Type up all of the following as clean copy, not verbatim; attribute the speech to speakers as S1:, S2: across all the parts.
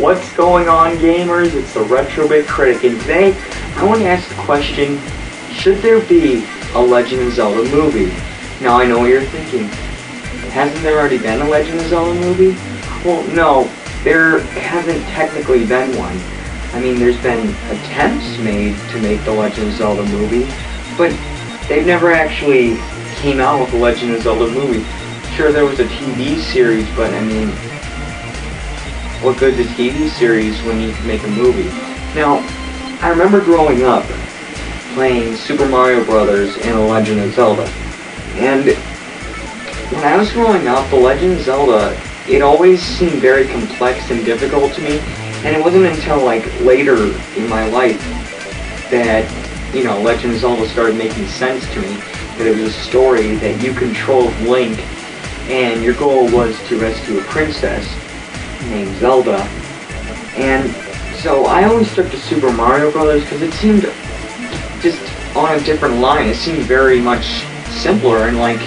S1: What's going on, gamers? It's the Retrobit Critic, and today I want to ask the question, should there be a Legend of Zelda movie? Now I know what you're thinking. Hasn't there already been a Legend of Zelda movie? Well, no, there hasn't technically been one. I mean, there's been attempts made to make the Legend of Zelda movie, but they've never actually came out with a Legend of Zelda movie. Sure, there was a TV series, but I mean, what good's a TV series when you can make a movie? Now, I remember growing up playing Super Mario Brothers and The Legend of Zelda, and when I was growing up, The Legend of Zelda, it always seemed very complex and difficult to me, and it wasn't until like later in my life that, you know, Legend of Zelda started making sense to me, that it was a story that you controlled Link, and your goal was to rescue a princess named Zelda. And so I always stuck to Super Mario Brothers because it seemed just on a different line. It seemed very much simpler, and like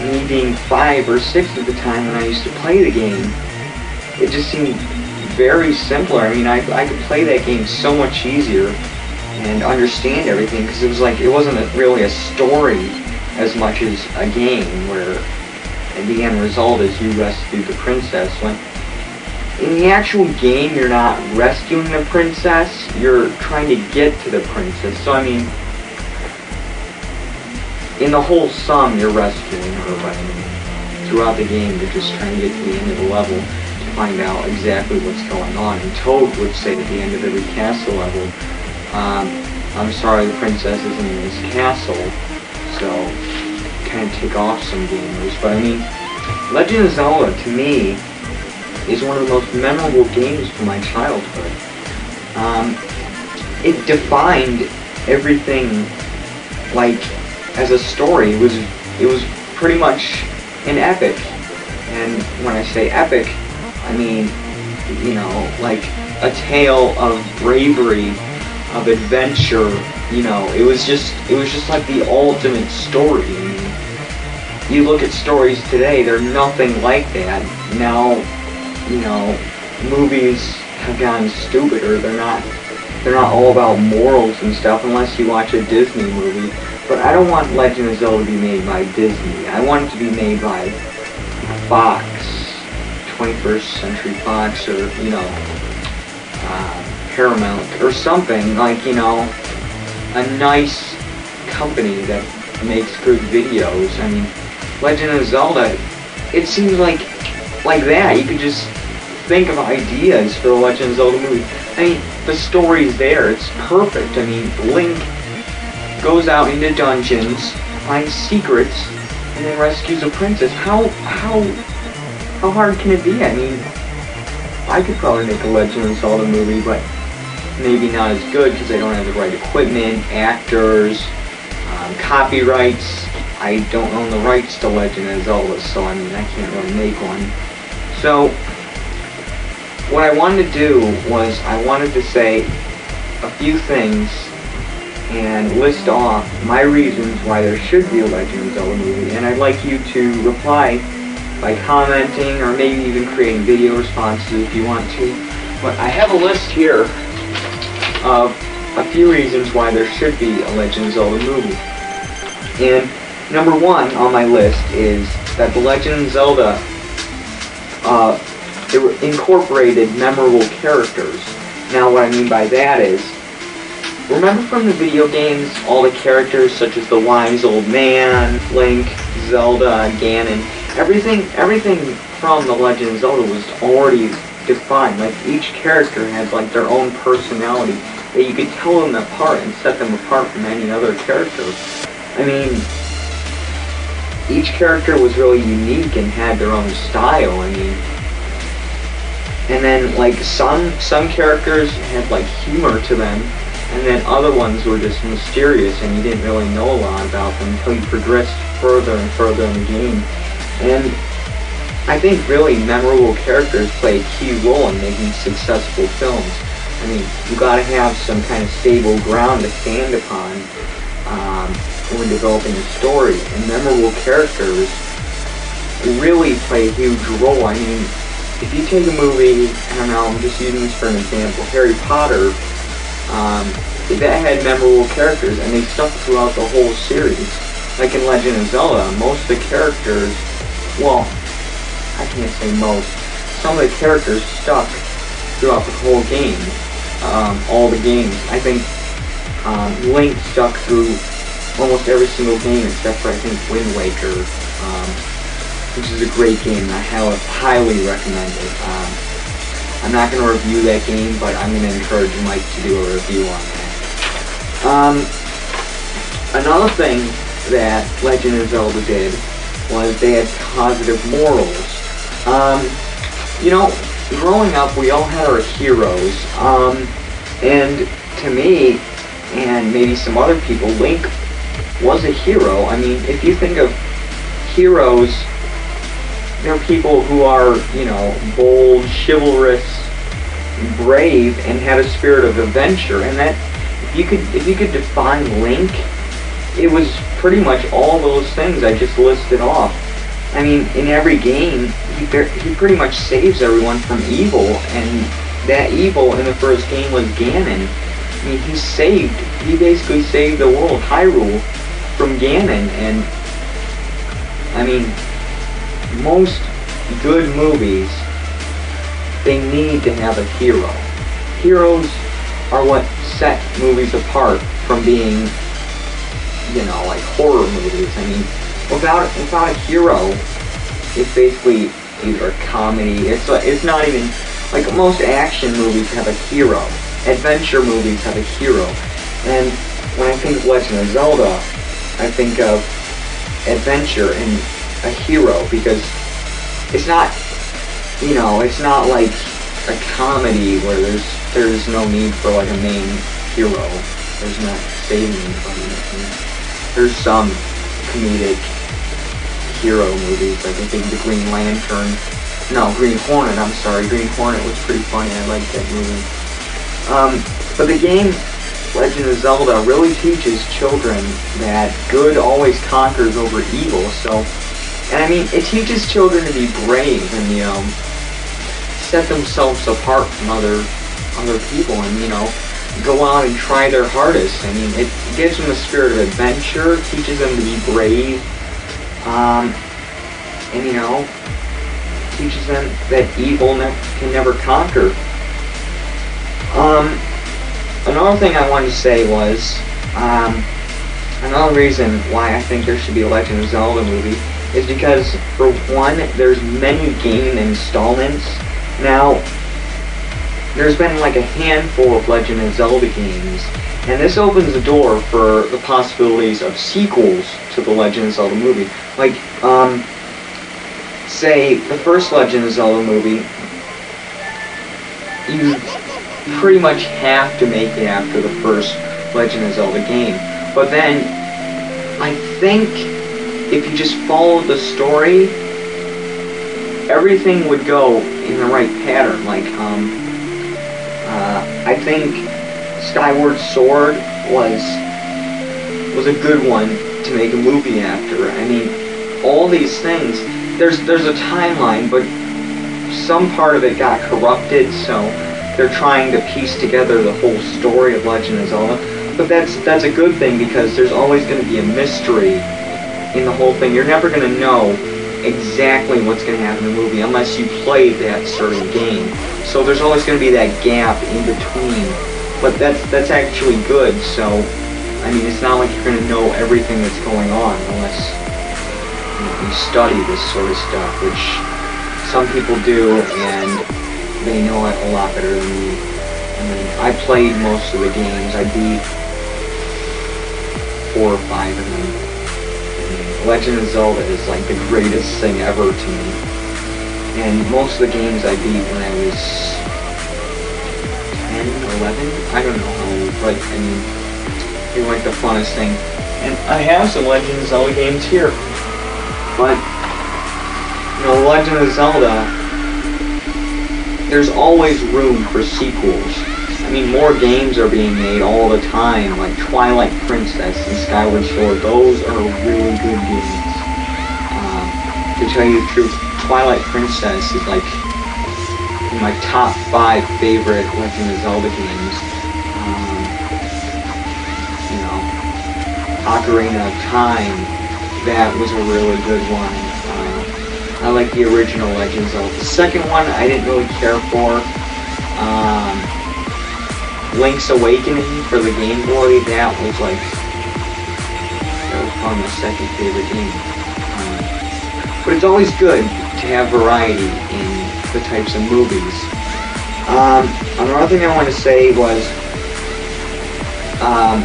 S1: me being 5 or 6 at the time when I used to play the game, it just seemed very simpler. I mean, I could play that game so much easier and understand everything because it was like, it wasn't really a story as much as a game where the end result is you rescue the princess. When in the actual game, you're not rescuing the princess, you're trying to get to the princess. So I mean, in the whole sum, you're rescuing her, but I mean, throughout the game, you're just trying to get to the end of the level to find out exactly what's going on. And Toad would say at the end of every castle level, I'm sorry, the princess isn't in this castle, so kind of tick off some gamers. But I mean, Legend of Zelda, to me, is one of the most memorable games from my childhood. It defined everything, like, as a story. It was pretty much an epic. And when I say epic, I mean, you know, like a tale of bravery, of adventure. You know, it was just like the ultimate story. I mean, you look at stories today, they're nothing like that. Now, you know, movies have gotten stupider. They're not all about morals and stuff unless you watch a Disney movie. But I don't want Legend of Zelda to be made by Disney. I want it to be made by Fox, 21st Century Fox, or, you know, Paramount, or something, like, you know, a nice company that makes good videos. I mean, Legend of Zelda, it seems like that. You could just think of ideas for the Legend of Zelda movie. I mean, the story's there. It's perfect. I mean, Link goes out into dungeons, finds secrets, and then rescues a princess. How hard can it be? I mean, I could probably make a Legend of Zelda movie, but maybe not as good because I don't have the right equipment, actors, copyrights. I don't own the rights to Legend of Zelda, so I mean, I can't really make one. So, what I wanted to do was, I wanted to say a few things and list off my reasons why there should be a Legend of Zelda movie, and I'd like you to reply by commenting, or maybe even creating video responses if you want to. But I have a list here of a few reasons why there should be a Legend of Zelda movie. And number 1 on my list is that the Legend of Zelda it incorporated memorable characters. Now what I mean by that is, remember from the video games, all the characters such as the wise old man, Link, Zelda, Ganon, everything from the Legend of Zelda was already defined. Like, each character had like their own personality that you could tell them apart and set them apart from any other character. I mean, each character was really unique and had their own style. I mean, and then like some characters had like humor to them, and then other ones were just mysterious and you didn't really know a lot about them until you progressed further and further in the game. And I think really memorable characters play a key role in making successful films. I mean, you gotta have some kind of stable ground to stand upon when developing a story, and memorable characters really play a huge role. I mean, if you take a movie, I don't know, I'm just using this for an example, Harry Potter, that had memorable characters, and they stuck throughout the whole series. Like in Legend of Zelda, most of the characters, well, I can't say most, some of the characters stuck throughout the whole game, all the games. I think Link stuck through almost every single game except for, I think, Wind Waker, which is a great game, and I highly recommend it. I'm not going to review that game, but I'm going to encourage Mike to do a review on that. Another thing that Legend of Zelda did was they had positive morals. You know, growing up, we all had our heroes, and to me, and maybe some other people, Link was a hero. I mean, if you think of heroes, they're people who are, you know, bold, chivalrous, brave, and had a spirit of adventure. And that, if you could define Link, it was pretty much all those things I just listed off. I mean, in every game, he pretty much saves everyone from evil, and that evil in the first game was Ganon. I mean, he basically saved the world, Hyrule, from Ganon, and I mean, most good movies, they need to have a hero. Heroes are what set movies apart from being, you know, like horror movies. I mean, without a hero, it's basically either a comedy. It's not even like most action movies have a hero. Adventure movies have a hero. And when I think of Legend of Zelda, I think of adventure and a hero, because it's not, you know, it's not like a comedy where there's no need for like a main hero. There's not saving anybody. There's some comedic hero movies, like I think the Green Hornet, I'm sorry, Green Hornet was pretty funny, I liked that movie. But the game Legend of Zelda really teaches children that good always conquers over evil, so, and I mean, it teaches children to be brave and, you know, set themselves apart from other people and, you know, go out and try their hardest. I mean, it gives them a spirit of adventure, teaches them to be brave, and, you know, teaches them that evil can never conquer. Another thing I wanted to say was, another reason why I think there should be a Legend of Zelda movie is because, for one, there's many game installments. Now, there's been like a handful of Legend of Zelda games, and this opens the door for the possibilities of sequels to the Legend of Zelda movie. Like, say, the first Legend of Zelda movie, you pretty much have to make it after the first Legend of Zelda game. But then, I think if you just follow the story, everything would go in the right pattern. Like, I think Skyward Sword was a good one to make a movie after. I mean, all these things, there's a timeline, but some part of it got corrupted, so they're trying to piece together the whole story of Legend of Zelda. But that's a good thing, because there's always going to be a mystery in the whole thing. You're never going to know exactly what's going to happen in the movie unless you play that certain game. So there's always going to be that gap in between. But that's actually good, so, I mean, it's not like you're going to know everything that's going on unless you study this sort of stuff, which some people do, and they know it a lot better than me. I mean, I played most of the games. I beat 4 or 5 of them. And Legend of Zelda is like the greatest thing ever to me. And most of the games I beat when I was 10, 11, I don't know how old, but I mean, they were like the funnest thing. And I have some Legend of Zelda games here. But, you know, Legend of Zelda, there's always room for sequels. I mean, more games are being made all the time, like Twilight Princess and Skyward Sword. Those are really good games. To tell you the truth, Twilight Princess is like in my top 5 favorite Legend of Zelda games. You know, Ocarina of Time, that was a really good one. I like the original Legend of Zelda. The second one I didn't really care for. Link's Awakening for the Game Boy, that was probably my second favorite game. But it's always good to have variety in the types of movies. Another thing I want to say was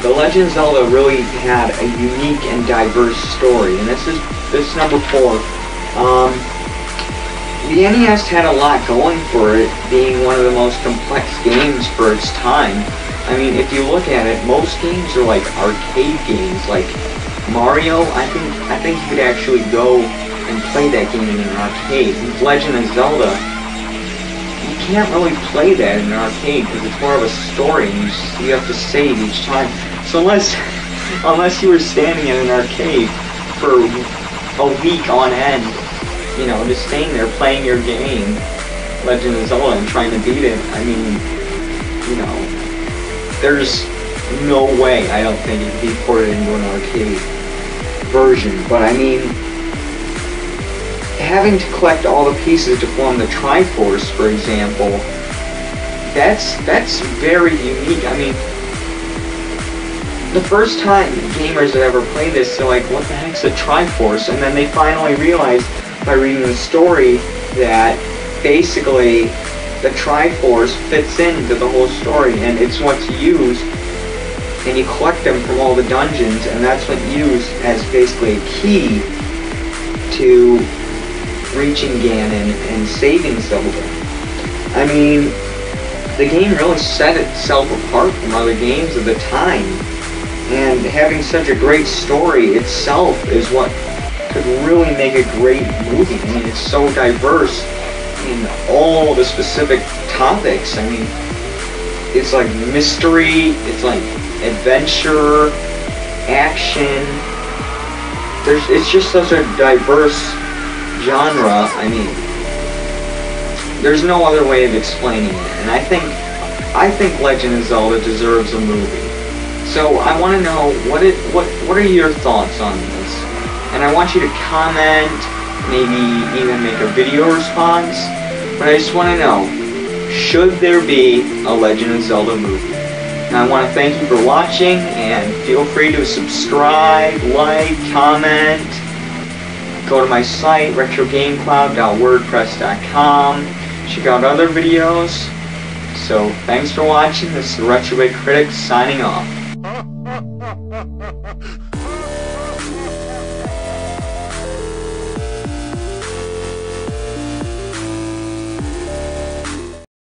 S1: The Legend of Zelda really had a unique and diverse story, and this is number 4. The NES had a lot going for it, being one of the most complex games for its time. I mean, if you look at it, most games are like arcade games, like Mario. I think you could actually go and play that game in an arcade. With Legend of Zelda, you can't really play that in an arcade because it's more of a story, and you have to save each time. So unless you were standing in an arcade for a week on end, you know, just staying there playing your game, Legend of Zelda, and trying to beat it, I mean, you know, there's no way, I don't think, it could be ported into an arcade version. But I mean, having to collect all the pieces to form the Triforce, for example, that's very unique. I mean, the first time gamers that ever played this, they're like, what the heck's a Triforce? And then they finally realized by reading the story that basically the Triforce fits into the whole story, and it's what's used, and you collect them from all the dungeons, and that's what you use as basically a key to reaching Ganon and saving Zelda. I mean, the game really set itself apart from other games of the time, and having such a great story itself is what could really make a great movie. I mean, it's so diverse in all the specific topics. I mean, it's like mystery, it's like adventure, action. It's just such a diverse genre. I mean, there's no other way of explaining it. And I think Legend of Zelda deserves a movie. So I want to know what are your thoughts on this? And I want you to comment, maybe even make a video response. But I just want to know, should there be a Legend of Zelda movie? And I want to thank you for watching, and feel free to subscribe, like, comment. Go to my site, retrogamecloud.wordpress.com. Check out other videos. So thanks for watching. This is the Retrobit Critic signing off.